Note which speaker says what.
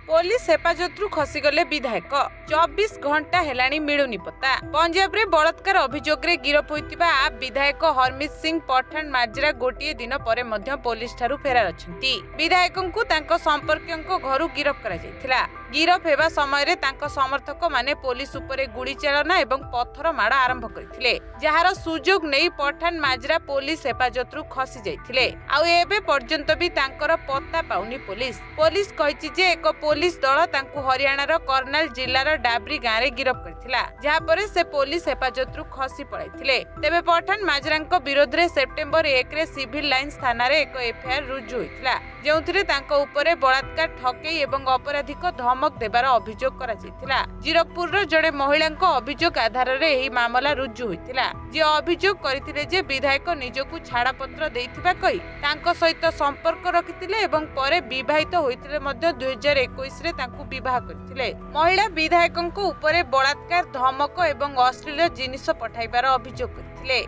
Speaker 1: Police हेफाजतरू खसीगले विधायक 24 घंटा हेलाणी मिलुनी पता। पंजाब रे बलात्कार अभियोग रे गिरफ होइतिबा आप विधायक हरमित सिंह पठान माजरा गोटिए दिन परे मध्य पुलिस ठारू फेरार अछंती। विधायकंकु तांको संपर्कियंको घरु गिरफ करा जायथिला। गिरफ हेबा समय रे तांको समर्थक माने पुलिस उपरे गुड़ी चालना एवं पत्थर माड़ आरंभ करथिले, जहार सुजोग नै पठान माजरा पुलिस हेफाजतरू खसी जायथिले। आउ एबे पर्यंत भी तांकर पत्ता पाउनी पुलिस। पुलिस कहिछि जे एक पुलिस दल तांकु हरियाणार करनाल जिल्लार डाबरी गाँव रे गिरफ करथिला, जहा परे से पुलिस हेफाजतरू खसी पळाइथिले। तेबे पठान माजरांको विरोध रे सेप्टेम्बर 1 रे सिविल लाइन्स थाना रे एक एफआईआर रुजु होइथिला, जेउथिरे तांको उपरे बलात्कार ठकेई एवं अपराधिक धमक देबार अभियोग करा जायथिला। जीरकपुर रो जड़े महिलांको अभियोग आधार रे एही मामला रुजु होइथिला, जे अभियोग करथिले जे विधायक निजकु छाड़ापत्र देइथिबा कहि तांको सहित संपर्क रखिथिले एवं परे विवाहित होइथिले मध्ये 2021 रे तांकु विवाह करथिले। महिला विधायकंको उपरे बलात्कार धमक एवं अश्लील जिनिस पठाइबार अभियोग करथिले।